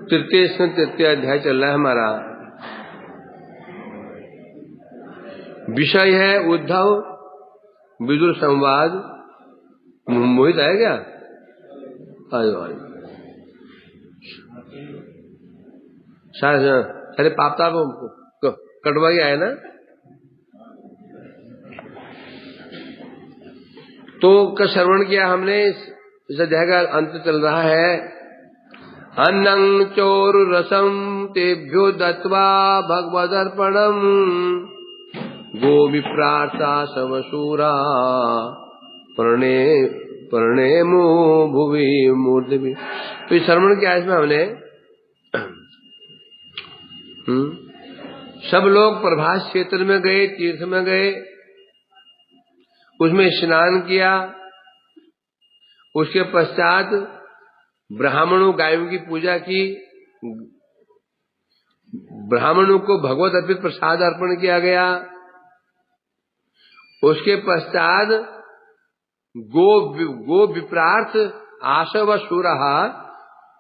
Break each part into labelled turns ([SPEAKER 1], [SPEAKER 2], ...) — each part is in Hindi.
[SPEAKER 1] तृतीय अध्याय चल रहा है हमारा। विषय है उद्धव विदुर संवाद। मोहित आया क्या? आयो आयो। सारे पापता कटवा के आए ना। तो का श्रवण किया हमने। इस अध्याय का अंत चल रहा है। अन्नं चोर रसम तेभ्यो दत्वा भगवदर्पणम गो विप्रार्था शवशूरा प्रणेमो भुवि मूर्धि। तो श्रवण किया इसमें हमने। सब लोग प्रभास क्षेत्र में गए, तीर्थ में गए, उसमें स्नान किया। उसके पश्चात ब्राह्मणों गायों की पूजा की। ब्राह्मणों को भगवत अर्पित प्रसाद अर्पण किया गया। उसके पश्चात गो विप्रार्थ आशव शूरहा।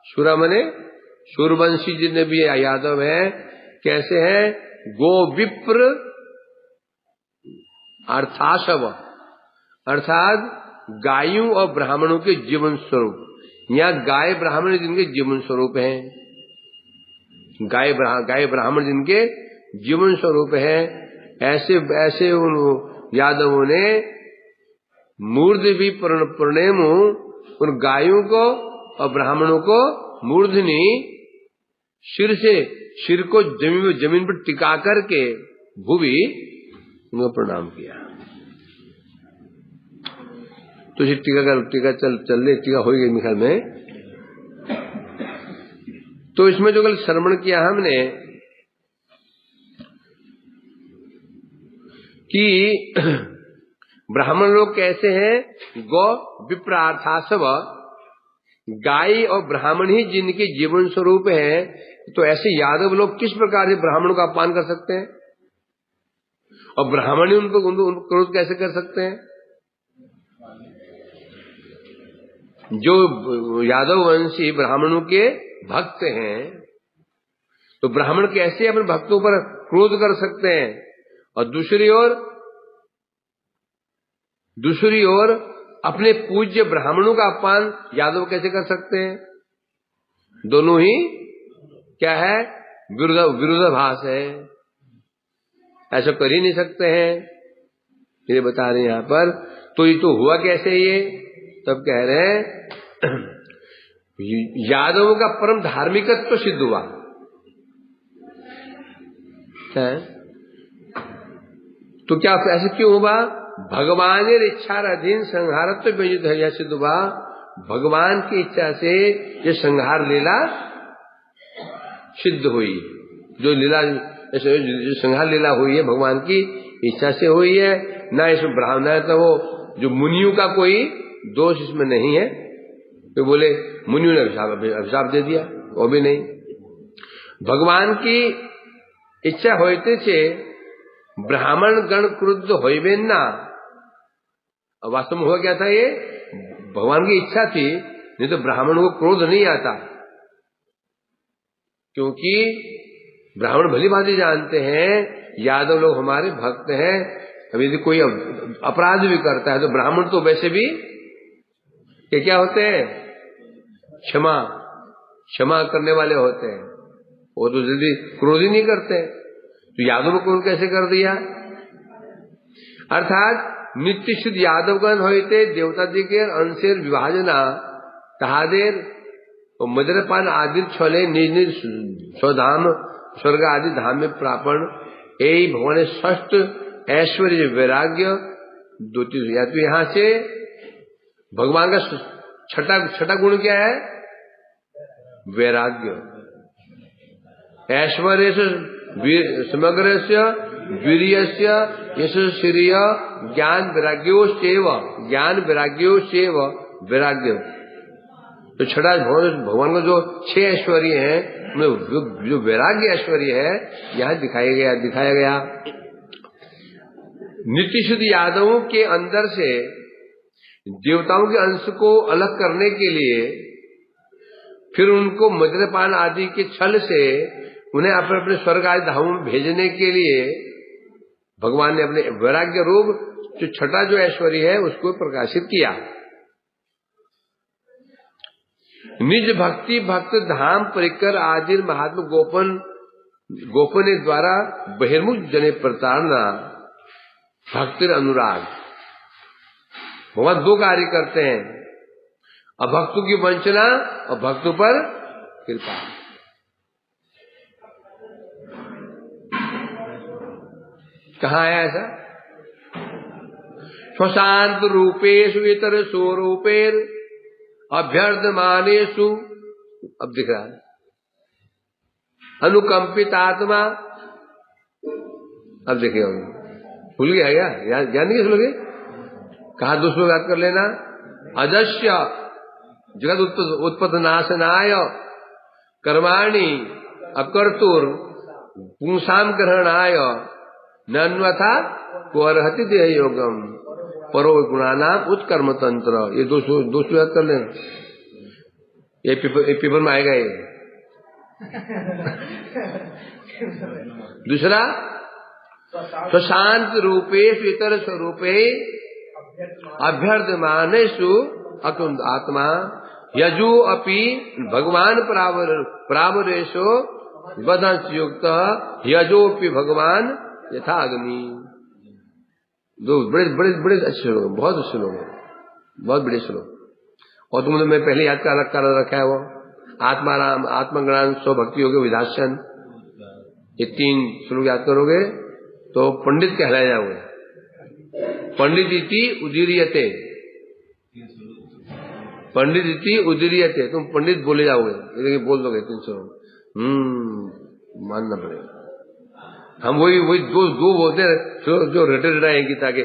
[SPEAKER 1] शूरा मने सूरवंशी जितने भी यादव हैं कैसे हैं? गो विप्र अर्थाशव, अर्थात गायों और ब्राह्मणों के जीवन स्वरूप। यहाँ गाय ब्राह्मण जिनके जीवन स्वरूप हैं, गाय ब्राह्मण जिनके जीवन स्वरूप हैं, ऐसे उन यादवों ने मूर्धनि प्रणेमु, उन गायों को और ब्राह्मणों को मूर्धनि सिर को जमीन पर टिका करके भूवि उनको प्रणाम किया। तो टीका टीका हो गई मिखल में। तो इसमें जो कल श्रवण किया हमने कि ब्राह्मण लोग कैसे हैं? गौ विप्रार्थासव, गाय और ब्राह्मण ही जिनके जीवन स्वरूप हैं। तो ऐसे यादव लोग किस प्रकार से ब्राह्मणों का अपमान कर सकते हैं और ब्राह्मण ही उनको क्रोध कैसे कर सकते हैं? जो यादव वंशी ब्राह्मणों के भक्त हैं, तो ब्राह्मण कैसे अपने भक्तों पर क्रोध कर सकते हैं? और दूसरी ओर अपने पूज्य ब्राह्मणों का अपमान यादव कैसे कर सकते हैं? दोनों ही क्या है? विरोधाभास है। ऐसा कर ही नहीं सकते हैं। ये बता रहे हैं यहाँ पर। तो ये तो हुआ कैसे? ये तब कह रहे हैं यादवों का परम धार्मिकत्व तो सिद्ध हुआ है। तो क्या ऐसे क्यों हुआ? भगवान इच्छा अधीन संहारत्व व्यजित है, यह सिद्ध हुआ। भगवान की इच्छा से ये संहार लीला सिद्ध हुई। जो संहार लीला हुई है भगवान की इच्छा से हुई है। ना इसमें ब्राह्मण तो वो जो मुनियों का कोई दोष इसमें नहीं है। तो बोले मुनियों ने अभिशाप दे दिया, वो भी नहीं। भगवान की इच्छा होते से ब्राह्मण गण क्रुद्ध होइबे ना। वास्तव में हुआ क्या था? ये भगवान की इच्छा थी, नहीं तो ब्राह्मण को क्रोध नहीं आता। क्योंकि ब्राह्मण भली भांति जानते हैं यादव लोग हमारे भक्त हैं। अभी यदि कोई अपराध भी करता है तो ब्राह्मण तो वैसे भी क्या होते हैं? क्षमा करने वाले होते हैं। वो तो जल्दी क्रोध ही नहीं करते। तो यादव को कैसे कर दिया? अर्थात नित्य शुद्ध यादवगण होते देवता जी के अंशेर विभाजना तहादेर और मदरपान आदि छोले निज निज स्वधाम स्वर्ग आदि धाम में प्रापण यही भगवान षष्ठ ऐश्वर्य वैराग्य द्वितीय। या तो यहाँ से भगवान का छठा गुण क्या है? वैराग्य। ऐश्वर्य समग्र से वीर्यस्य यशस्वीर्य ज्ञान वैराग्योश्चैव वैराग्य। तो छठा भगवान का जो 6 ऐश्वर्य हैं उनमें जो वैराग्य ऐश्वर्य है यहाँ दिखाया गया। नित्य शुद्ध यादवों के अंदर से देवताओं के अंश को अलग करने के लिए फिर उनको मद्यपान आदि के छल से उन्हें अपने अपने स्वर्ग आदि धामों में भेजने के लिए भगवान ने अपने वैराग्य रूप जो छठा जो ऐश्वर्य है उसको प्रकाशित किया। निज भक्ति भक्त धाम परिकर आदि महात्मा गोपन द्वारा बहिर्मुख जने प्रताड़ना भक्तिर अनुराग। भगवान दो कार्य करते हैं, अभक्तों की वंचना और भक्तों पर कृपा। कहाँ है ऐसा? स्वशांत रूपेषु इतर स्वरूपेर अभ्यर्धमानेषु, अब दिख रहा है, अनुकंपित आत्मा। अब देखिए, भूल गया क्या? याद नहीं सुनोगे? कहा दूसरों याद कर लेना। अजस्य जगत उत्पत्ति नाशनाय कर्माणि अकर्तुर पुंसाम ग्रहणाय नन्वथा को अर्हति देह योगम परो गुणानाम उत्कर्म तंत्र। ये दो याद कर लेना, ये पेपर में आएगा ये। दूसरा, स्वशांत रूपेषु इतर स्वरूपे अभ्यर्धमानेषु अकुंद आत्मा यजु अपि भगवान प्रावरेशो वदंस युक्त यजोपि भगवान यथा अग्नि। दो बड़े बड़े बड़े अच्छे श्लोक, बहुत अच्छे श्लोक है, बहुत बड़े श्लोक। और तुमने मैं पहले याद कर रखा है वो आत्माराम आत्मज्ञान स्वभक्ति योगे विधासन। ये 3 श्लोक याद करोगे तो पंडित कहलाए जाओगे। पंडित इति उदीर्यते, पंडित इति उदीर्यते, तुम पंडित बोले जाओगे, लेकिन बोल दोगे 3 श्लोक। मानना पड़ेगा। हम वही दो बोलते हैं जो रटे हैं गीता के,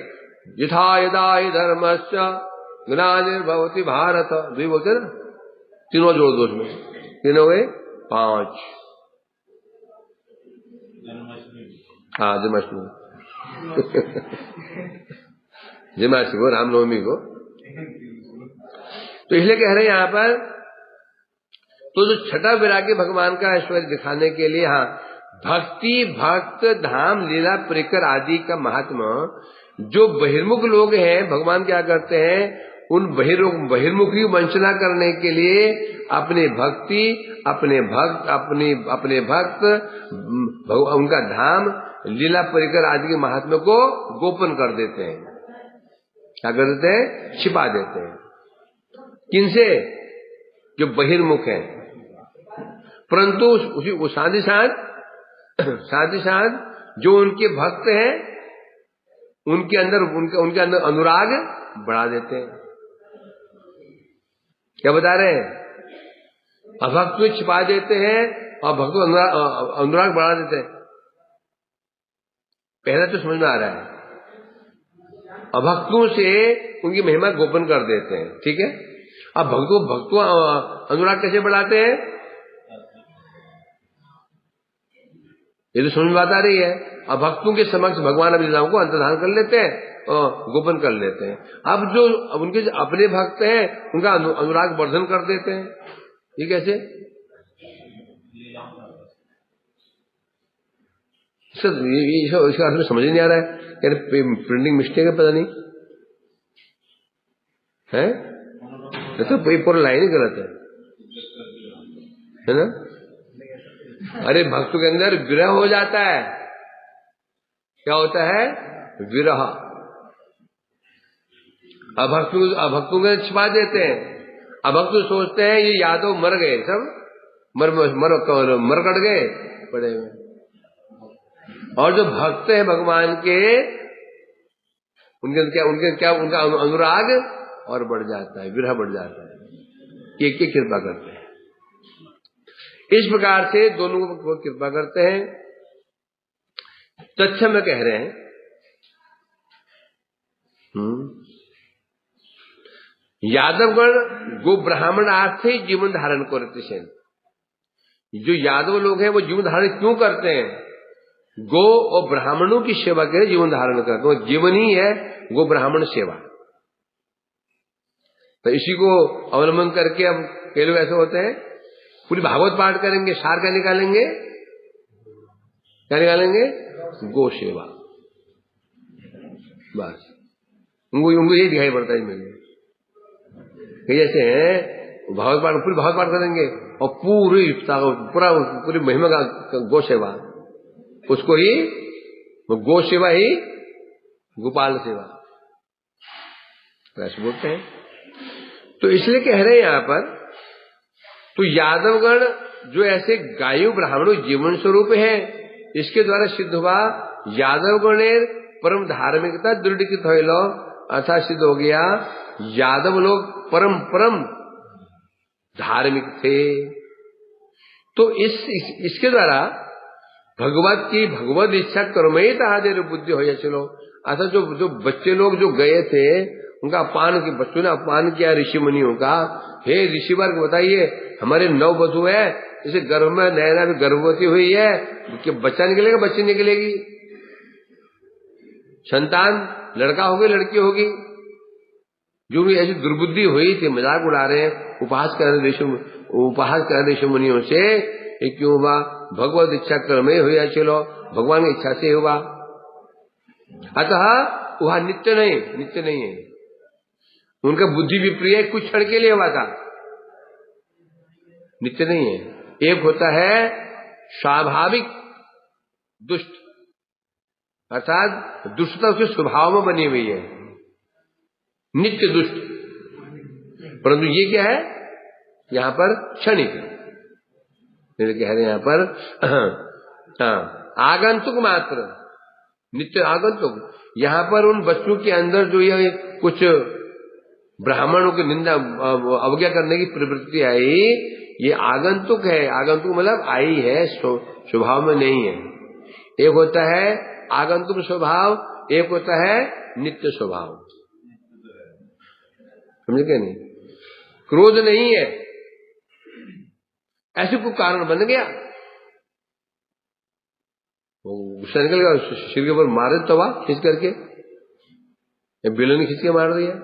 [SPEAKER 1] यथा यदा हि धर्मस्य ग्लानिर्भवति भारत, दो बोलते ना, तीनों जोड़ दो उसमें, तीनों गए 5। हाँ, जन्माष्टमी जन्माष्टमी को, रामनवमी को। तो इसलिए कह रहे हैं यहाँ पर, तो जो छठा विराग्य भगवान का ऐश्वर्य दिखाने के लिए, हाँ, भक्ति भक्त धाम लीला परिकर आदि का महात्मा, जो बहिर्मुख लोग हैं, भगवान क्या करते हैं, उन बहिर्मुखी वंचना करने के लिए अपने भक्ति अपने भक्त उनका धाम लीला परिकर आदि के महात्मा को गोपन कर देते हैं। क्या कर देते हैं? छिपा देते हैं। किनसे? जो बहिर्मुख है। परंतु उसी साथ ही साथ जो उनके भक्त हैं, उनके अंदर अनुराग बढ़ा देते हैं। क्या बता रहे हैं? अभक्त को छिपा देते हैं और भक्त को अनुराग बढ़ा देते हैं। पहला तो समझ में आ रहा है। अभक्तों से उनकी महिमा गोपन कर देते हैं, ठीक है। अब भक्तों अनुराग कैसे बढ़ाते हैं? ये तो समझ में बात आ रही है। अब भक्तों के समक्ष भगवान अपनी लीलाओं को अंतर्धान कर लेते हैं और गोपन कर लेते हैं। अब उनके जो अपने भक्त हैं, उनका अनुराग वर्धन कर देते हैं। ये कैसे? इसका अर्थ समझ नहीं आ रहा है। प्रिंटिंग मिस्टेक है, पता नहीं है, तो पूरा लाइन ही गलत है ना। अरे भक्तों के अंदर विरह हो जाता है। क्या होता है? विरह। अभक्तों को छिपा देते हैं। अभक्त सोचते हैं ये यादव मर गए, सब मर कट गए पड़े हुए। और जो भक्त है भगवान के, उनका अनुराग और बढ़ जाता है, विरह बढ़ जाता है। एक कृपा करते हैं। इस प्रकार से दोनों को कृपा करते हैं। तत्सम में कह रहे हैं, यादवगण गो ब्राह्मण आर्थे जीवन धारण करते हैं। जो यादव लोग हैं वो जीवन धारण क्यों करते हैं? गो और ब्राह्मणों की सेवा के लिए जीवन धारण करते हैं। जीवन ही है गो ब्राह्मण सेवा। तो इसी को अवलंबन करके अब कई लोग ऐसे होते हैं पूरी भागवत पाठ करेंगे, सार क्या निकालेंगे, क्या निकालेंगे, गो सेवा। बस उनको यही दिखाई पड़ता है इसमें। जैसे भागवत पाठ, पूरी भागवत पाठ करेंगे और पूरी महिमा का गो सेवा, उसको ही गो सेवा ही गोपाल सेवा ऐसे बोलते हैं। तो इसलिए कह रहे हैं यहां पर, तो यादवगण जो ऐसे गायों ब्राह्मणों जीवन स्वरूप है, इसके द्वारा सिद्ध हुआ यादवगणेर परम धार्मिकता दृढ़ होइलो, अर्थात सिद्ध हो गया यादव लोग परम परम धार्मिक थे। तो इसके द्वारा भगवत की भगवत इच्छा कर्मयी ताहादेर बुद्धि हो चलो, अर्थात जो बच्चे लोग जो गए थे उनका अपमान, के बच्चों ने अपमान किया ऋषि मुनियों का। हे ऋषि वर्ग बताइए, हमारे 9 बधू है, इसे गर्भ में नैना भी गर्भवती हुई है, कि बच्चा निकलेगा, बच्ची निकलेगी, संतान लड़का होगी लड़की होगी। जो भी ऐसी दुर्बुद्धि हुई थी, मजाक उड़ा रहे हैं, उपहास कर रहे ऋषि मुनियों से, ये क्यों हुआ, भगवत इच्छा कर्म ही हुआ, चलो भगवान की इच्छा से हुआ। अतः वह नित्य नहीं है, उनका बुद्धि विप्रिय कुछ क्षण के लिए हुआ था, नित्य नहीं है। एक होता है स्वाभाविक दुष्ट, अर्थात दुष्टता उसके स्वभाव में बनी हुई है, नित्य दुष्ट। परंतु ये क्या है यहां पर, क्षणिक कह रहे हैं यहां पर, आगंतुक मात्र, नित्य आगंतुक। यहां पर उन बच्चों के अंदर जो ये कुछ ब्राह्मणों की निंदा अवज्ञा करने की प्रवृत्ति आई, ये आगंतुक है। आगंतुक मतलब आई है, स्वभाव में नहीं है। एक होता है आगंतुक स्वभाव, एक होता है नित्य स्वभाव, समझे क्या नहीं। क्रोध नहीं है, ऐसे कोई कारण बन गया, गुस्सा निकल गया, सिर के ऊपर मारे तवा खींच करके, या बेलन खींच के मार दिया,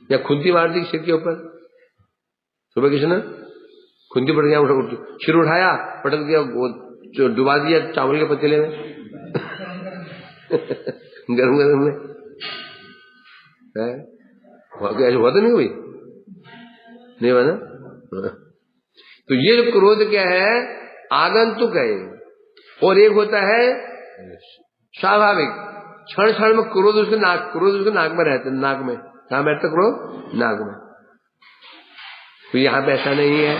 [SPEAKER 1] या खुंती मार दी सिर के ऊपर। सुबह किसी ने खुंती पड़ गया, सिर उठाया, पटक दिया, डुबा दिया चावल के पतीले में गरम गरम में। ऐसा हुआ तो नहीं हुई, नहीं हुआ ना। तो ये जो क्रोध क्या है, आगंतुक है। और एक होता है स्वाभाविक, क्षण क्षण में क्रोध उसके नाक में रहते, नाक में कहा बैठते क्रोध, नाक में। तो यहां पे ऐसा नहीं है,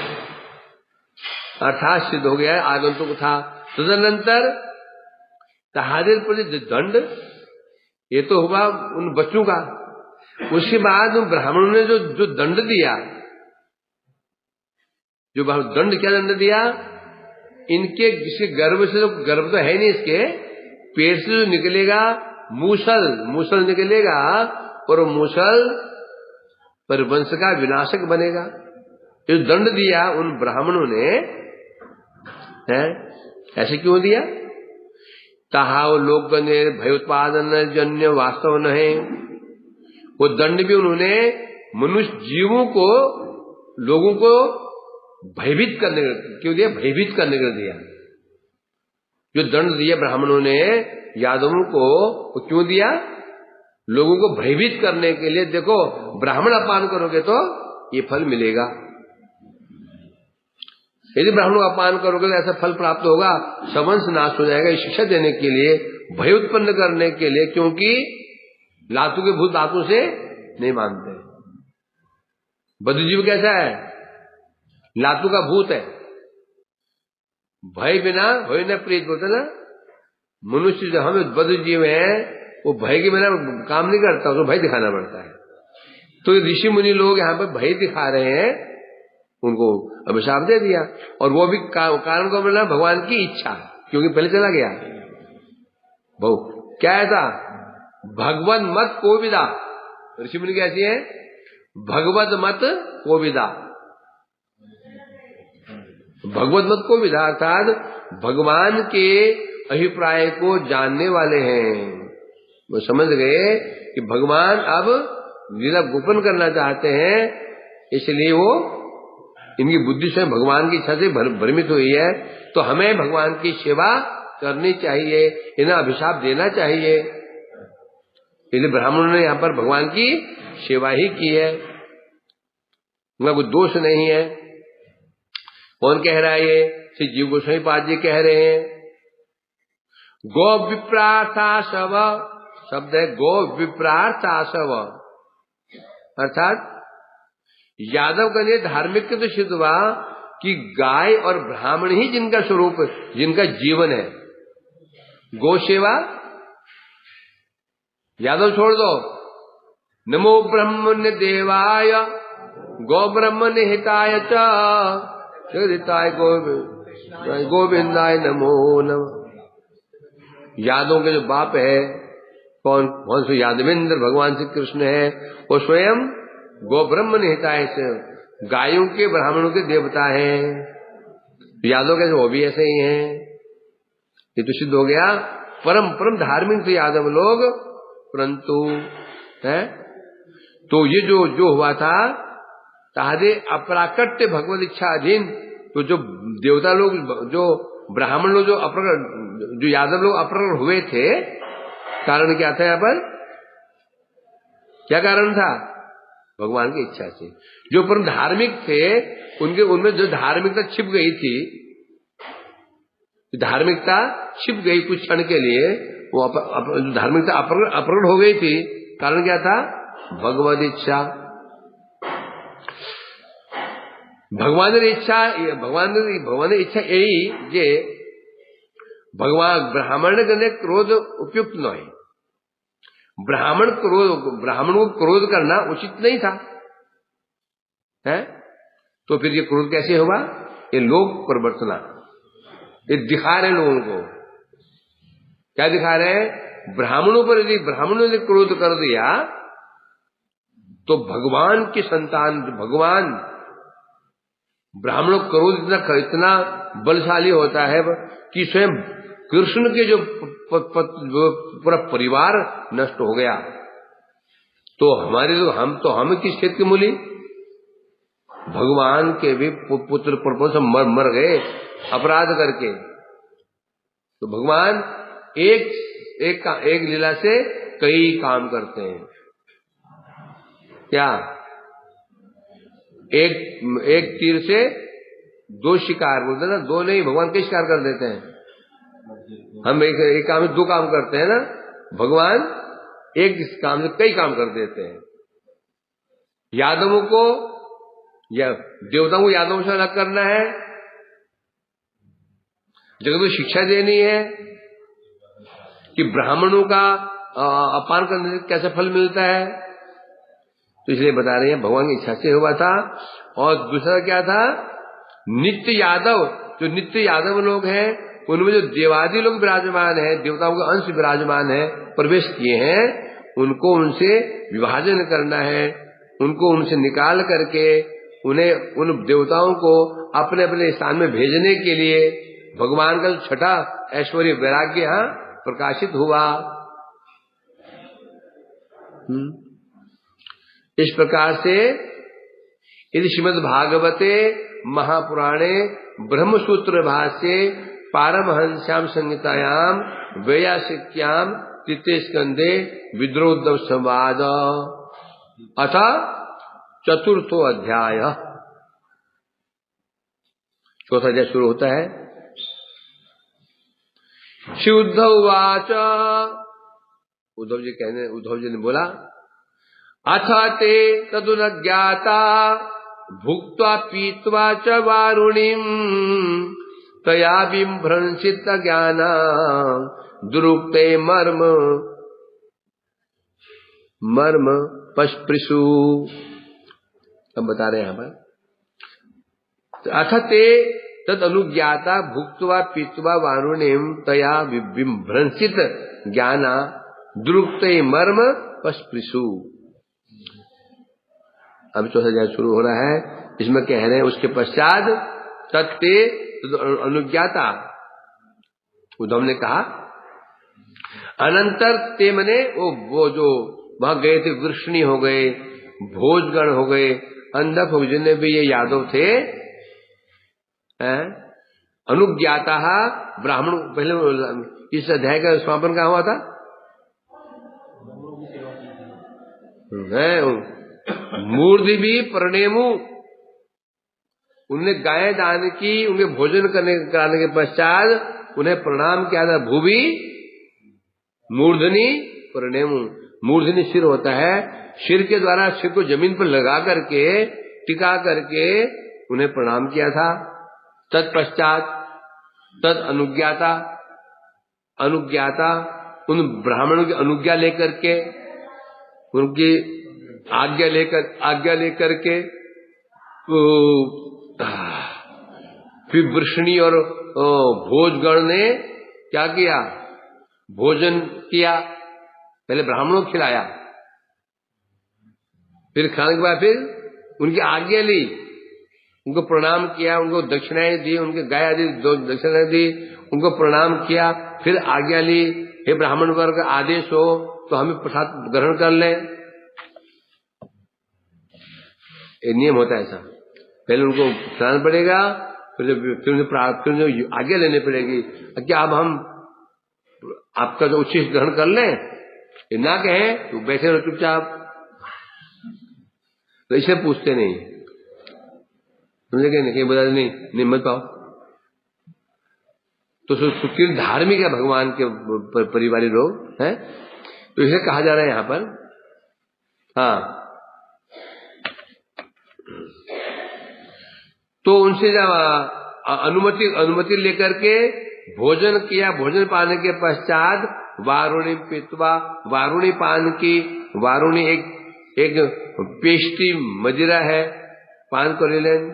[SPEAKER 1] अर्थात सिद्ध हो गया है आगंतुक था। तदनंतर तहादेर पर दंड, ये तो हुआ उन बच्चों का। उसके बाद उन ब्राह्मणों ने जो दंड दिया, जो दंड क्या दंड दिया, इनके जिसके गर्भ से, जो गर्भ तो है नहीं, इसके पेट से जो निकलेगा मूसल निकलेगा, और मूसल पर वंश का विनाशक बनेगा। जो दंड दिया उन ब्राह्मणों ने, है ऐसे क्यों दिया, ताहाव लोक भय उत्पादन जन्य वास्तव न है। वो दंड भी उन्होंने मनुष्य जीवों को, लोगों को भयभीत करने क्यों दिया, भयभीत करने के दिया। जो दंड दिया ब्राह्मणों ने यादवों को, वो क्यों दिया, लोगों को भयभीत करने के लिए। देखो ब्राह्मण अपमान करोगे तो ये फल मिलेगा, यदि ब्राह्मणों का अपमान करोगे तो ऐसा फल प्राप्त होगा, सवंश नाश हो जाएगा। शिक्षा देने के लिए, भय उत्पन्न करने के लिए, क्योंकि लातू के भूत लातू से नहीं मानते। बद्धजीव कैसा है, लातू का भूत है, भय बिना होय न प्रीत, बोलते ना। मनुष्य जो हम बद्धजीव है, वो भय के बिना काम नहीं करता, उसको भय दिखाना पड़ता है। तो ऋषि मुनि लोग यहाँ पर भय दिखा रहे हैं, उनको अभिशाप दे दिया। और वो भी कारण को मिला भगवान की इच्छा, क्योंकि पहले चला गया। बहु क्या ऐसा, भगवत मत कोविदा, ऋषि मुनि कैसी है, भगवत मत कोविदा। भगवत मत कोविदा अर्थात भगवान के अभिप्राय को जानने वाले हैं। वो समझ गए कि भगवान अब लीला गोपन करना चाहते हैं, इसलिए वो इनकी बुद्धि स्वयं भगवान की इच्छा से भ्रमित हुई है, तो हमें भगवान की सेवा करनी चाहिए, इन्हें अभिशाप देना चाहिए। इसलिए ब्राह्मणों ने यहाँ पर भगवान की सेवा ही की है, उनका कोई दोष नहीं है। कौन कह रहा है ये? श्री जीव गोस्वामी पाद जी कह रहे हैं। गो विप्रार्थाशव शब्द है, गो विप्रार्थाशव, अर्थात यादव का लिए धार्मिक तो सिद्ध हुआ कि गाय और ब्राह्मण ही जिनका स्वरूप, जिनका जीवन है। गो सेवा यादव छोड़ दो। नमो ब्रह्मण्य देवाय गो ब्रह्मण्य हिताय च हिताय गोविंदाय नमो नमः। यादवों के जो बाप है, कौन कौन से? यादवेंद्र भगवान श्री कृष्ण है, वो स्वयं गो ब्रह्मण्य हिताय से गायों के ब्राह्मणों के देवता हैं। यादव के वो भी ऐसे ही हैं। ये तो सिद्ध हो गया परम परम धार्मिक थे यादव लोग, परंतु है तो ये जो हुआ था तादे अप्राकट्य भगवत इच्छा अधीन, तो जो देवता लोग, जो ब्राह्मण लोग, जो यादव लोग अप्रकट हुए थे, कारण क्या था? यहाँ पर क्या कारण था? भगवान की इच्छा से। जो परम धार्मिक थे उनमें जो धार्मिकता छिप गई थी, धार्मिकता छिप गई कुछ क्षण के लिए, वो धार्मिकता अप्रकट हो गई थी। कारण क्या था? भगवत इच्छा। भगवान की इच्छा यही जे भगवान ब्राह्मण ने क्रोध उपयुक्त न है। ब्राह्मण को क्रोध करना उचित नहीं था, है? तो फिर ये क्रोध कैसे हुआ? ये लोग प्रवर्तना, ये दिखा रहे लोगों को। क्या दिखा रहे हैं? ब्राह्मणों पर यदि ब्राह्मणों ने क्रोध कर दिया तो भगवान की संतान, भगवान ब्राह्मणों का क्रोध इतना बलशाली होता है कि स्वयं कृष्ण के जो पूरा परिवार नष्ट हो गया। तो हम किस खेत के मूली? भगवान के भी पुत्र प्रपंच मर गए अपराध करके। तो भगवान एक लीला से कई काम करते हैं। क्या? एक तीर से दो शिकार बोलते हैं ना, दो नहीं, भगवान कई शिकार कर देते हैं। हम एक काम में दो काम करते हैं ना, भगवान एक काम से कई काम कर देते हैं। यादवों को या देवताओं को यादवों से अलग करना है, जगत को शिक्षा देनी है कि ब्राह्मणों का अपान करने से कैसे फल मिलता है। तो इसलिए बता रहे हैं भगवान की इच्छा से हुआ था। और दूसरा क्या था? नित्य यादव, जो नित्य यादव लोग हैं उनमें जो देवादि लोग विराजमान है, देवताओं का अंश विराजमान है, प्रवेश किए हैं, उनको उनसे विभाजन करना है, उनको उनसे निकाल करके उन्हें उन देवताओं को अपने अपने स्थान में भेजने के लिए भगवान का छठा ऐश्वर्य वैराग्य यहाँ प्रकाशित हुआ। इस प्रकार से यदि श्रीमद् भागवते महापुराणे ब्रह्मसूत्र भाष्ये पारमहंस्याम संहितायाम वैयासिक्याम तृतीय स्कंदे विद्रोद्धव संवाद अथ चतुर्थो अध्याय, चौथा अध्याय शुरू होता है। श्री उद्धवाच, उद्धव जी ने बोला, अथ ते तदुनज्ञाता भुक्त्वा पीत्वा च वारुणीं तया बिभ्रंसित ज्ञाना दुरुक्ते मर्म पस्पृशु। अब बता रहे हैं यहाँ पर, अथ ते तद अनुज्ञाता भुक्त्वा पीत्वा वारुणीं तया बिभ्रंसित ज्ञाना दुरुक्ते मर्म पस्पृशु। अब चौथा अध्याय शुरू हो रहा है। इसमें कह रहे हैं उसके पश्चात तत्ते अनुज्ञाता, उद्धव ने कहा, अनंतर ते मने वो जो वहां गए थे, वृष्णि हो गए, भोजगण हो गए, अंधक हो, जितने भी ये यादव थे है। अनुज्ञाता ब्राह्मण, पहले इस अध्याय का समापन कहाँ हुआ था? मूर्धि भी प्रणेमु, उन्हें गाय दान की, उनके भोजन कराने के पश्चात उन्हें प्रणाम किया था। भूवि मूर्धनि प्रणेमु, मूर्धनि सिर होता है, सिर के द्वारा सिर को जमीन पर लगा करके टिका करके उन्हें प्रणाम किया था। तत्पश्चात तद अनुज्ञाता, अनुज्ञाता उन ब्राह्मणों की अनुज्ञा लेकर के, उनकी आज्ञा लेकर के फिर वृष्णि और भोजगण ने क्या किया? भोजन किया। पहले ब्राह्मणों को खिलाया, फिर खाने के बाद फिर उनकी आज्ञा ली, उनको प्रणाम किया, उनको दक्षिणाएं दी, उनके गाय आदि दक्षिणाएं दी, उनको प्रणाम किया, फिर आज्ञा ली, हे ब्राह्मण वर्ग आदेश हो तो हमें प्रसाद ग्रहण कर लें। ये नियम होता है ऐसा। पहले उनको खिलाना पड़ेगा, फिर उन्हें आज्ञा लेनी पड़ेगी। क्या अब हम आपका जो उचित ग्रहण कर लें? ये ना कहें तो बैठे रहो चुपचाप, तो इसे पूछते नहीं। समझे नहीं? बोला नहीं मत पाओ। तो सुखी धार्मिक है भगवान के परिवारी लोग हैं, तो इसे कहा जा रहा है यहां पर। हाँ, तो उनसे जब अनुमति लेकर के भोजन किया, भोजन पाने के पश्चात वारुणी पीतवा, वारुणी पान की, वारुणी एक पेस्टी मदिरा है, पान को ले लें।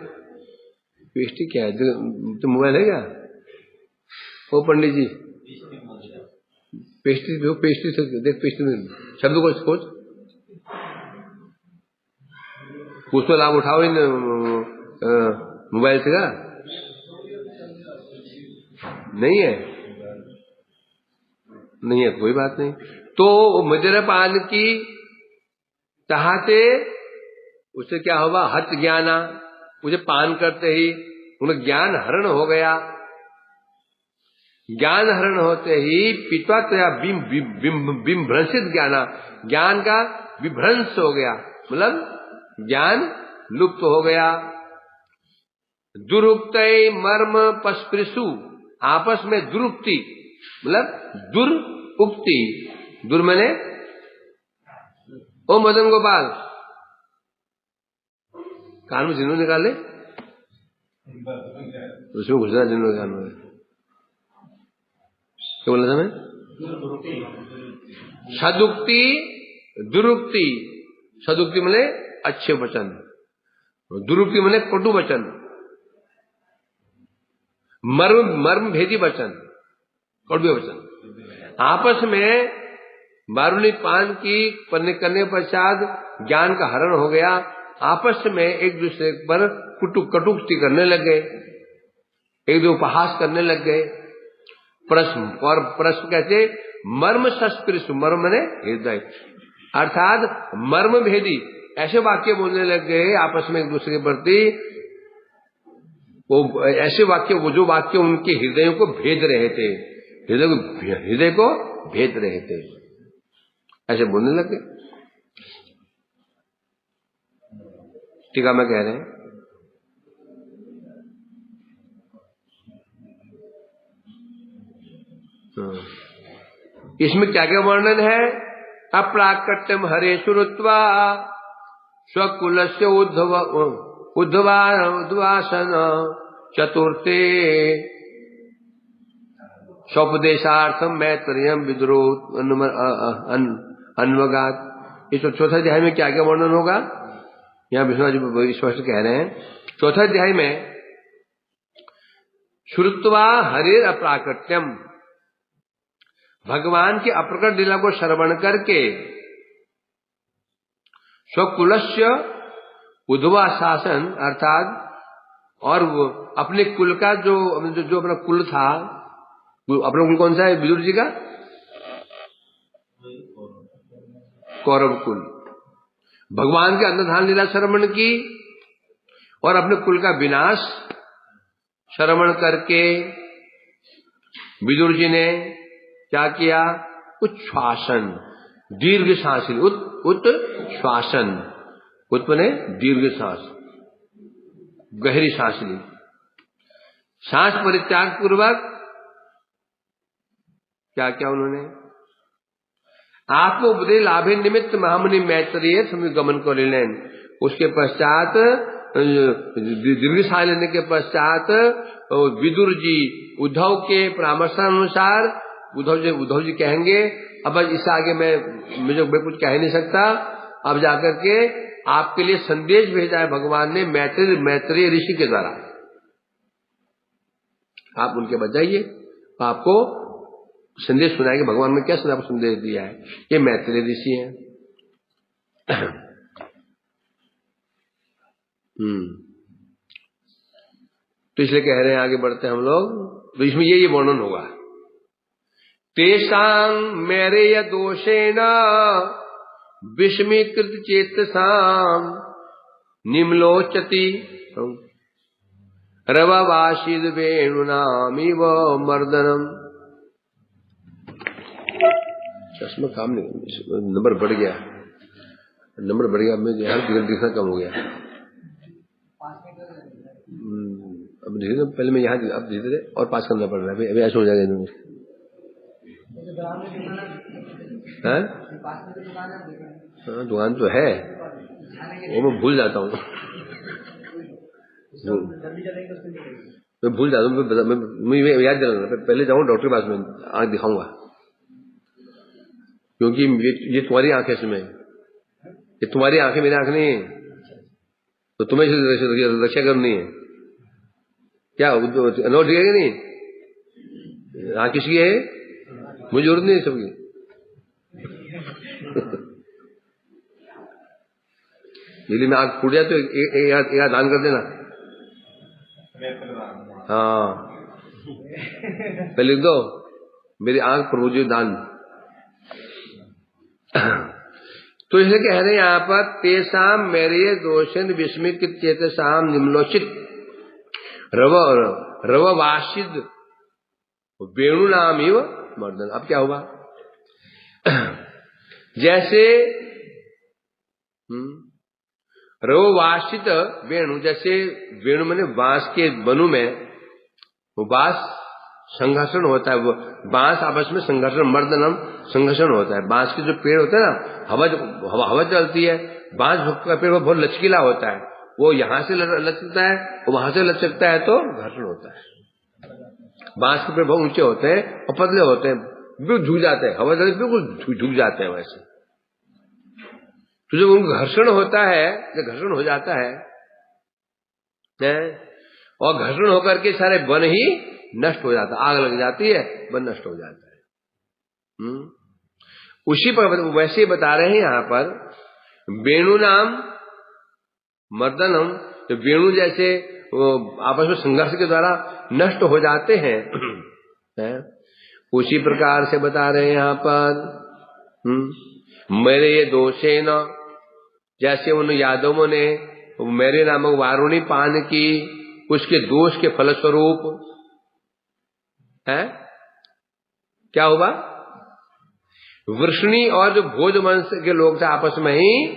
[SPEAKER 1] पेस्टी क्या है? तो मोबाइल है क्या? ओ पंडित जी, पेस्टी से देख, पेस्टी में शब्द को खोज, कुछ तो लाभ उठाओ इन मोबाइल से का? नहीं है, नहीं है, कोई बात नहीं। तो मदिरा पान की चाहते, उससे क्या होगा? हत ज्ञाना, मुझे पान करते ही उन्हें ज्ञान हरण हो गया। ज्ञान हरण होते ही पित्वा तया बिंभ्रंसित ज्ञाना, ज्ञान का विभ्रंश हो गया, मतलब ज्ञान लुप्त हो गया। दुरुक्त मर्म पस्पृशु, आपस में दुरुक्ति, मतलब दुरुक्ति, दुर मैंने ओ मदन गोपाल, कान में जिन्हों निकाले, उसमें घुसना जिन्हों कान में, क्या बोला था मैं? सदुक्ति दुरुक्ति, सदुक्ति मैंने अच्छे वचन, दुरुक्ति मैंने कटु वचन, मर्म भेदी वचन, कड़वे वचन। आपस में वारुणी पान की करने के पश्चात ज्ञान का हरण हो गया। आपस में एक दूसरे पर कटुक्ति करने लग गए, एक दूसरे उपहास करने लग गए। प्रश्न कहते मर्म सस्पृश, मर्म ने हृदय, अर्थात मर्म भेदी ऐसे वाक्य बोलने लग गए आपस में एक दूसरे के प्रति, वो ऐसे वाक्य, वो जो वाक्य उनके हृदयों को भेद रहे थे, हृदय को भेद रहे थे, ऐसे बोलने लगे। टीका में कह रहे हैं इसमें क्या क्या वर्णन है? अप्राकट्यम हरे सुरुत्वा स्वकुलस्य उद्वासन चतुर्थे स्वपदेशार्थम मैत्रेयम विद्रो अन्वगात। इस चौथा अध्याय में क्या क्या वर्णन होगा? यहाँ विष्णु जी स्पष्ट कह रहे हैं। चौथा अध्याय में श्रुत्वा हरेर अप्राकट्यम, भगवान की अप्रकट लीला को श्रवण करके स्वकुलस्य उद्वा शासन, अर्थात और वो अपने कुल का जो अपना कुल था, अपना कुल कौन सा है विदुर जी का? कौरव कुल। भगवान के अंतर्धान लीला श्रवण की और अपने कुल का विनाश श्रवण करके विदुर जी ने क्या किया? उच्छ्वासन, दीर्घ सांस ली। उत्श्वासन, उत्पने दीर्घ सांस, गहरी सांस ली। सांस परित्याग पूर्वक क्या क्या उन्होंने? आत्मोपदेश लाभे निमित्त महामुनि मैत्रेय समुगमन को लेन। उसके पश्चात दीर्घ सांस लेने के पश्चात विदुर जी उद्धव के परामर्शानुसार उद्धव जी कहेंगे अब इससे आगे मैं कुछ कह नहीं सकता, अब जाकर के आपके लिए संदेश भेजा है भगवान ने मैत्रेय ऋषि के द्वारा, आप उनके पास जाइए, आपको संदेश सुनाएंगे। भगवान ने क्या संदेश दिया है? ये मैत्रेय ऋषि हैं। तो इसलिए कह रहे हैं, आगे बढ़ते हैं हम लोग, तो इसमें ये वर्णन होगा। तेषां मैरेय दोषेण विस्मीकृत चेतसां निम्लोचति रववासिद वेणुनामिव मर्दनम। चश्मा काम नहीं, नंबर बढ़ गया, मैं दिखना कम हो गया। अब धीरे पहले मैं यहाँ, अब धीरे और पास करना पड़ रहा है, अभी ऐसा हो जाएगा इन्होंने। हाँ, दुकान तो है, वो मैं भूल जाता हूँ, मैं याद दिलाना, पहले जाऊँ डॉक्टर के पास में आँख दिखाऊंगा, क्योंकि ये तुम्हारी आंखें से, ये तुम्हारी आंखें मेरी आंख नहीं है, तो तुम्हें रक्षा करनी है क्या? नोट दिएगा नहीं? हाँ, किसकी है? मुझे जरूरत नहीं है सबकी। यदि मैं आंख फूट जाए तो एक दान कर देना। हाँ, पहले लिख दो, मेरी आंख प्रभु जी दान। तो इसलिए कह रहे हैं यहाँ पर, तेसाम मैरेय दोषेन विस्मित चेतसाम निम्लोचित रववासिद वेणु नाम इव मर्दन। अब क्या हुआ? जैसे रववासित वेणु, जैसे वेणु मैंने बांस के बनू में वो बांस संघर्षण होता है, वो बांस आपस में संघर्षण, मर्दनम संघर्षण होता है। बांस के जो पेड़ होते हैं ना, हवा चलती है, बांस का पेड़ बहुत लचकीला होता है, वो यहां से लचकता है, वो वहां से लचकता है, तो घर्षण होता है। बांस के पेड़ बहुत ऊंचे होते हैं और पतले होते हैं, बिल्कुल झुक जाते हैं, हवा चलती बिल्कुल झुक जाते हैं वैसे। तो जब उनको घर्षण होता है, जब घर्षण हो जाता है और घर्षण होकर के सारे वन ही नष्ट हो जाता है, आग लग जाती है, वन नष्ट हो जाता है। उसी पर वैसे ही बता रहे हैं यहाँ पर, वेणु नाम मर्दनम, तो वेणु जैसे वो आपस में संघर्ष के द्वारा नष्ट हो जाते हैं, उसी प्रकार से बता रहे हैं यहाँ पर। मेरे ये दोषे न, जैसे उन यादवों ने मेरे नामक वारुणी पान की, उसके दोष के फलस्वरूप है क्या हुआ? वृष्णि और जो भोज वंश के लोग थे आपस में ही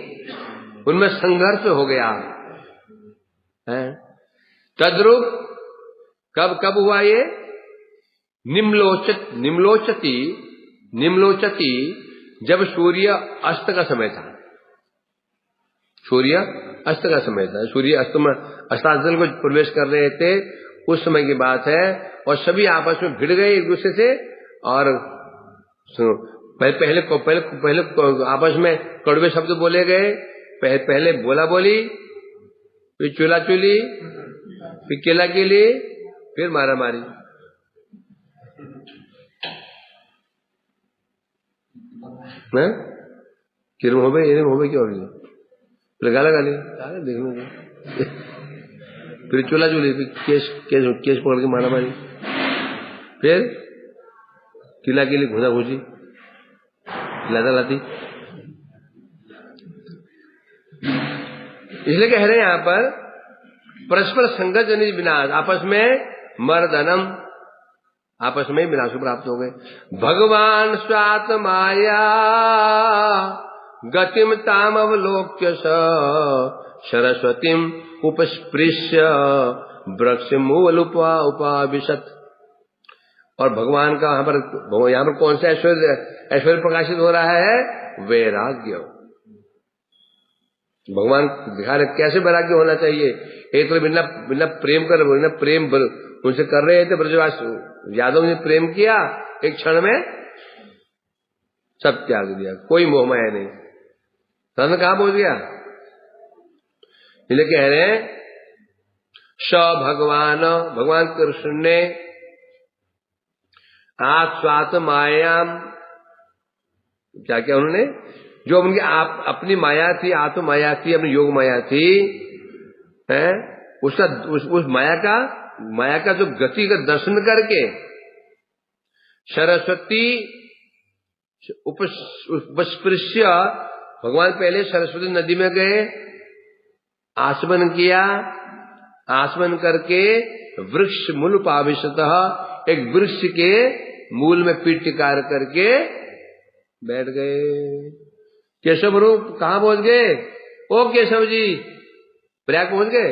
[SPEAKER 1] उनमें संघर्ष हो गया है। तद्रुप कब हुआ ये? निम्लोचती, जब सूर्य अस्त का समय था, सूर्य अस्त का समय था, सूर्य अस्ताचल को प्रवेश कर रहे थे, उस समय की बात है, और सभी आपस में भिड़ गए एक दूसरे से, और पहले आपस में कड़वे शब्द बोले गए, पहले बोला बोली, फिर चूल्हा चूली, फिर केला केली, फिर मारा मारी। किरम हो गई क्या हो रही है? लगा ली देखने को, फिर चूल्हा चूली, फिर केस पकड़ के मारा मारी, फिर किला के लिए घुसा घुसी, लाता लाती। इसलिए कह रहे हैं यहाँ पर परस्पर संघर्ष जनित विनाश, आपस में मर्दनम, आपस में विनाश को प्राप्त हो गए। भगवान स्वात माया गतिम ताम अवलोक्य सरस्वतीम उपस्पृश्य वृक्ष मूल उपाविशत। और भगवान का यहाँ पर कौन सा ऐश्वर्य प्रकाशित हो रहा है? वैराग्य। भगवान दिखा रहे कैसे वैराग्य होना चाहिए। एक तो बिना प्रेम उनसे कर रहे थे ब्रजवास, यादव ने प्रेम किया, एक क्षण में सब त्याग दिया, कोई मोह माया नहीं। रन कहां पहुंच गया? इसलिए कह रहे हैं स भगवान कृष्ण ने आस्वात मायाम, क्या क्या उन्होंने, जो उनकी अपनी माया थी, आत्म माया थी, अपनी योग माया थी, है उसका उस माया का जो गति का दर्शन करके सरस्वती उपस्पृश्य, भगवान पहले सरस्वती नदी में गए, आसमन किया, आसमन करके वृक्ष मूल पाविशतः, एक वृक्ष के मूल में पीठ टिकार करके बैठ गए। केशव रूप कहां पहुंच गए? ओ केशव जी, प्रयाग पहुंच गए?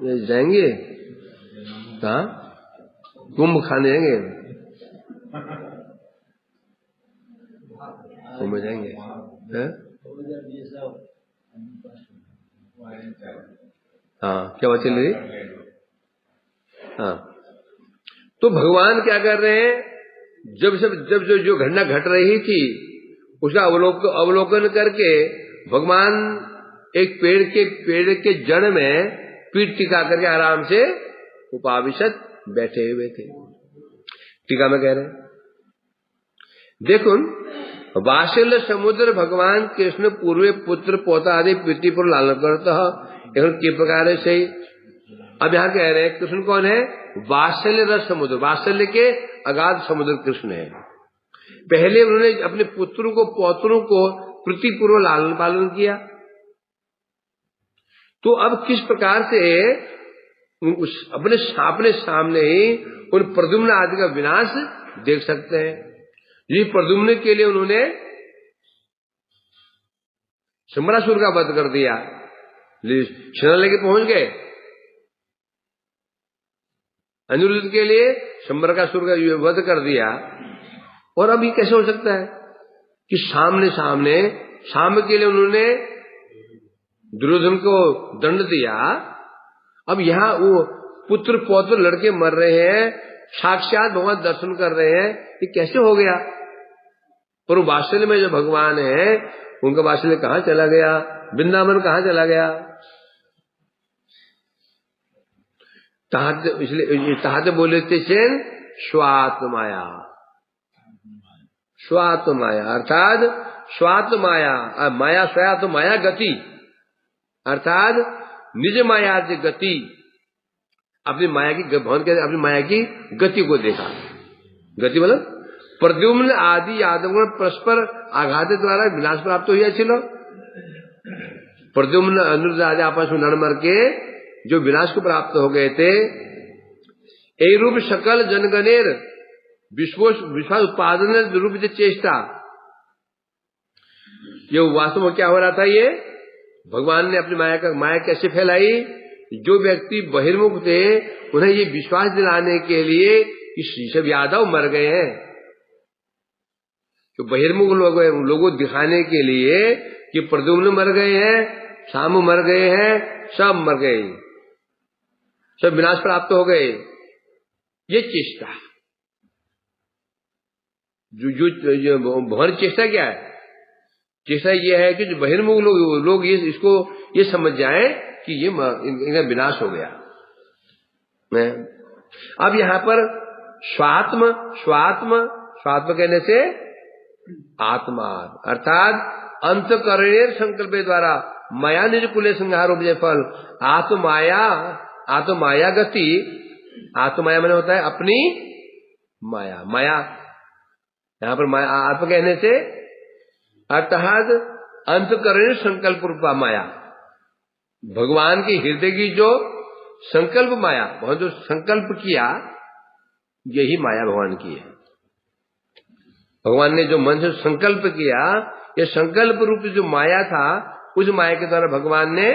[SPEAKER 1] ये जाएंगे कहा? कुंभ खाने जाएंगे? कुंभ जाएंगे? हाँ, क्या बात चल रही? हाँ, तो भगवान क्या कर रहे हैं? जब जो घटना घट रही थी उसका अवलोकन करके भगवान एक पेड़ के जड़ में पीठ टिका करके आराम से उपाविशत बैठे हुए थे। टीका में कह रहे हैं, देखो वात्सल्य समुद्र भगवान कृष्ण पूर्वे पुत्र पोता आदि प्रीतिपूर्व लालन करता है, के प्रकार से। अब यहाँ कह रहे हैं कृष्ण कौन है? वात्सल्य रस समुद्र, वात्सल्य के अगाध समुद्र कृष्ण है। पहले उन्होंने अपने पुत्रों को पौत्रों को प्रीतिपूर्व लालन पालन किया, तो अब किस प्रकार से अपने सामने ही उन प्रद्युम्न आदि का विनाश देख सकते हैं। ये प्रद्युम्न के लिए उन्होंने शंबरासुर का वध कर दिया, शरण लेके पहुंच गए। अनिरुद्ध के लिए शंबर का सुर का वध कर दिया। और अब ये कैसे हो सकता है कि साम्य के लिए उन्होंने दुर्योधन को दंड दिया, अब यहाँ वो पुत्र पौत्र लड़के मर रहे हैं, साक्षात भगवान दर्शन कर रहे हैं, ये कैसे हो गया? पर वात्सल्य में जो भगवान है उनका वात्सल्य कहाँ चला गया? वृंदावन कहाँ चला गया? इसलिए तहाते बोले थे चेन स्वात्म माया, स्वात्म माया अर्थात स्वात्म माया, माया स्वया तो माया गति, अर्थात निज माया से गति, अपनी माया की भवन के अपनी माया की गति को देखा। गति मतलब प्रद्युम्न आदि यादव परस्पर आघात द्वारा विनाश प्राप्त हुआ छिलो। प्रद्युम्न अनिरुद्ध आदि आपस में लड़ मर के जो विनाश को प्राप्त हो गए थे, ए रूप सकल जनगणेर विश्वास उत्पादन रूप से चेष्टा, ये वास्तव में क्या हो रहा था? ये भगवान ने अपनी माया कैसे फैलाई? जो व्यक्ति बहिर्मुख थे उन्हें ये विश्वास दिलाने के लिए कि सब यादव मर गए हैं, तो बहिर्मुख लोगों दिखाने के लिए कि प्रद्युम्न मर गए हैं, शामु मर गए हैं, सब मर गए, सब विनाश प्राप्त हो गए, ये चेष्टा। जो भवन चेष्टा क्या है? चेष्टा ये है कि जो बहिर्मुख लोग ये समझ जाएं कि ये इनका विनाश हो गया। अब यहाँ पर स्वात्म कहने से आत्मा अर्थात अंतकरणेर संकल्प द्वारा माया निज कुले संहार उपजय फल आत्माया गति। आत्माया मैंने होता है अपनी माया यहाँ पर माया आत्म कहने से अर्थात अंतकरण संकल्प रूपा माया, भगवान की हृदय की जो संकल्प माया, भगवान जो संकल्प किया, यही माया भगवान की है। भगवान ने जो मन से संकल्प किया, ये संकल्प रूप जो माया था, उस माया के द्वारा भगवान ने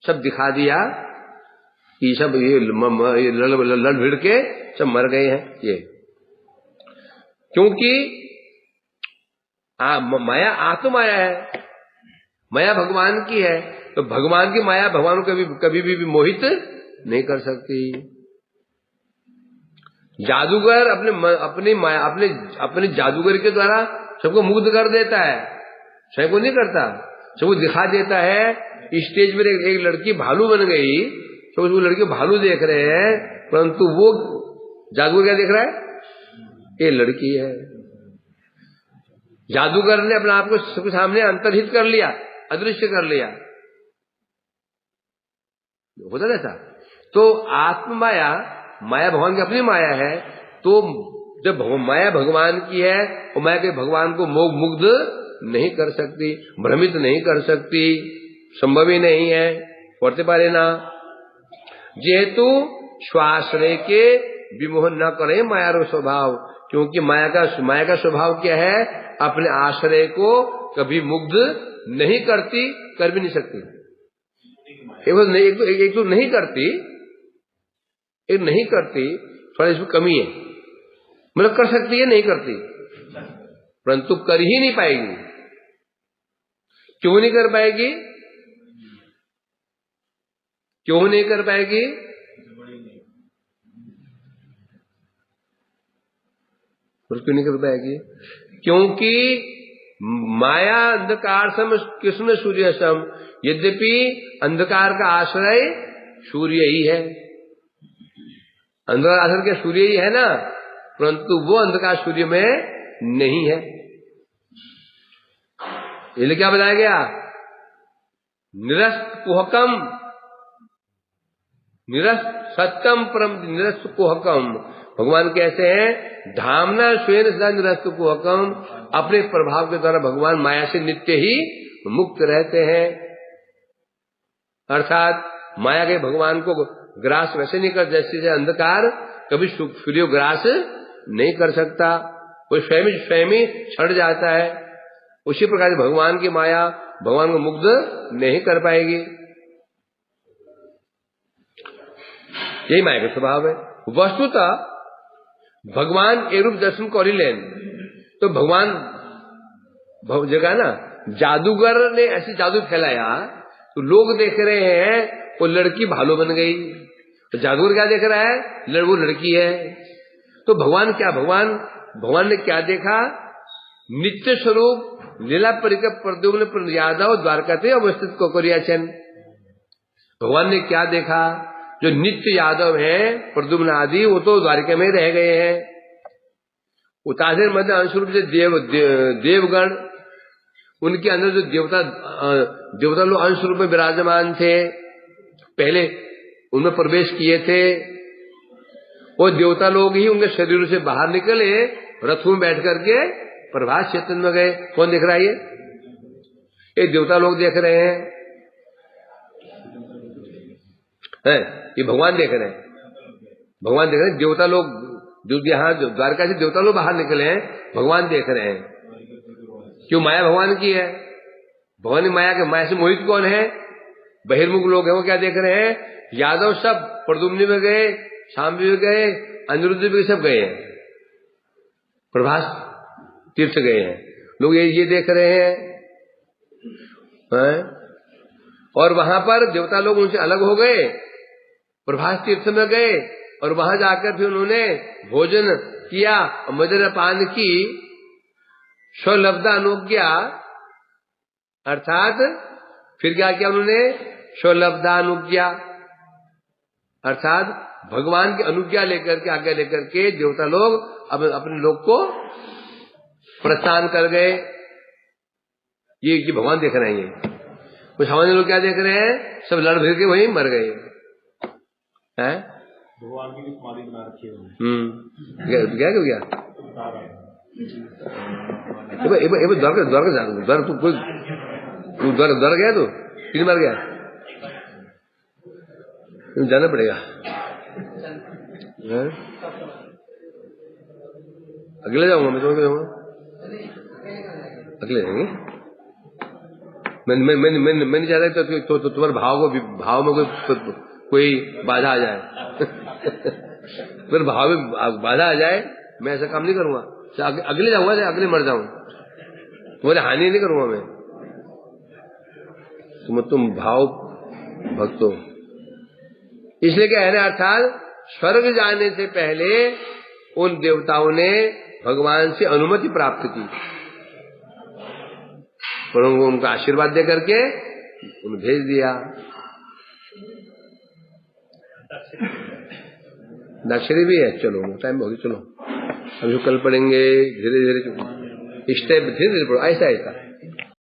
[SPEAKER 1] सब दिखा दिया कि सब ये लड़ भिड़ के सब मर गए हैं। ये क्योंकि माया आत्माया है, माया भगवान की है, तो भगवान की माया भगवान को कभी भी मोहित नहीं कर सकती। जादूगर अपने जादूगर के द्वारा सबको मुग्ध कर देता है, स्वयं को नहीं करता, सबको दिखा देता है। स्टेज पर एक लड़की भालू बन गई, तो उसको लड़की भालू देख रहे हैं, परंतु वो जादूगर क्या देख रहा है? ये लड़की है। जादूगर ने अपने आप को सबके सामने अंतर्हित कर लिया, अदृश्य कर लिया, होता रहता। तो आत्म माया, माया भगवान की अपनी माया है, तो जब माया भगवान की है, वो माया के भगवान को मुग्ध नहीं कर सकती, भ्रमित नहीं कर सकती, संभव ही नहीं है। पढ़ते पारे ना, जेहेतु स्वाश्रय के विमोह न करे माया स्वभाव, क्योंकि माया का स्वभाव क्या है? अपने आश्रय को कभी मुग्ध नहीं करती, कर भी नहीं सकती। एक तो नहीं करती, एक नहीं करती, थोड़ा इसमें कमी है, मतलब कर सकती है, नहीं करती, परंतु कर ही नहीं पाएगी। क्यों नहीं कर पाएगी? क्यों नहीं कर पाएगी? क्यों नहीं कर पाएगी? क्योंकि माया अंधकार सम कृष्ण सूर्य सम, यद्यपि अंधकार का आश्रय सूर्य ही है, अंधकार आश्रय के सूर्य ही है ना, परंतु वो अंधकार सूर्य में नहीं है। इसलिए क्या बताया गया? निरस्त कुहकम, निरस्त सत्यम परम निरस्त कुहकम। भगवान कैसे हैं? धामना स्वयं सदा निरस्त कुहकम, अपने प्रभाव के द्वारा भगवान माया से नित्य ही मुक्त रहते हैं। अर्थात माया के भगवान को ग्रास वैसे नहीं कर, जैसे अंधकार कभी सूर्य ग्रास नहीं कर सकता, वो स्वयं ही छड़ जाता है। उसी प्रकार से भगवान की माया भगवान को मुग्ध नहीं कर पाएगी, यही माया का स्वभाव है। वस्तुतः भगवान ए रूप दर्शन कर ही लेन, तो भगवान जगह ना, जादूगर ने ऐसे जादू फैलाया, तो लोग देख रहे हैं वो लड़की भालू बन गई, तो जादूगर क्या देख रहा है? वो लड़की है। तो भगवान क्या, भगवान ने क्या देखा? नित्य स्वरूप लीला परिकर प्रद्युम्न यादव द्वारका थे अवस्थित कोकरियाचन। भगवान ने क्या देखा? जो नित्य यादव हैं प्रद्युम्न आदि, वो तो द्वारका में रह गए हैं। उतासर मध्य अंशरूप से देवगण, उनके अंदर जो देवता लोग अंश रूप में विराजमान थे, पहले उनमें प्रवेश किए थे, वो देवता लोग ही उनके शरीरों से बाहर निकले, रथों में बैठ करके प्रभास क्षेत्र में गए। कौन देख रहा है? ये देवता लोग देख रहे हैं, ये भगवान देख रहे हैं, भगवान देख रहे हैं। देवता लोग जो यहाँ द्वारका से देवता लोग बाहर निकले हैं, भगवान देख रहे हैं। क्यों? माया भगवान की है, भगवान की माया से मोहित कौन है? बहिर्मुख लोग हैं। वो क्या देख रहे हैं? यादव सब प्रद्युम्न में गए, शाम्बी में गए, अनिरुद्ध में सब गए हैं, प्रभास तीर्थ गए हैं लोग, ये देख रहे हैं। और वहां पर देवता लोग उनसे अलग हो गए, प्रभास तीर्थ में गए, और वहां जाकर फिर उन्होंने भोजन किया, मदिरा पान की, स्वलब्धा अनुज्ञा, अर्थात फिर क्या किया उन्होंने? स्वलब्धा अनुज्ञा, अर्थात भगवान की अनुज्ञा लेकर के, आज्ञा लेकर के देवता लोग अपने लोग को प्रस्थान कर गए। ये भगवान देख रहे हैं। कुछ सामान्य लोग क्या देख रहे हैं? सब लड़ भिड़ के वहीं मर गए हैं।
[SPEAKER 2] भगवान की समाधि बना रखी है।
[SPEAKER 1] क्या क्यों गया? द्वार गया, तो 3 बार गया। जाना पड़ेगा। अगले जाऊंगा मैं, तो जाऊंगा अगले जाएंगे। मैं नहीं चाहता तो तुम्हारे भाव में कोई बाधा आ जाए। फिर भाव में बाधा आ जाए, मैं ऐसा काम नहीं करूंगा। अगले जाऊंगा, अगले मर जाऊं, तुम्हारी हानि नहीं करूंगा मैं। तुम भाव भक्त हो, इसलिए क्या है ना, अर्थात स्वर्ग जाने से पहले उन देवताओं ने भगवान से अनुमति प्राप्त की और उनका आशीर्वाद दे करके उन्हें भेज दिया। दक्षिणी भी है। चलो टाइम हो गया, चलो अभी कल पढ़ेंगे धीरे धीरे, स्टेप धीरे धीरे पढ़ो, ऐसा ऐसा।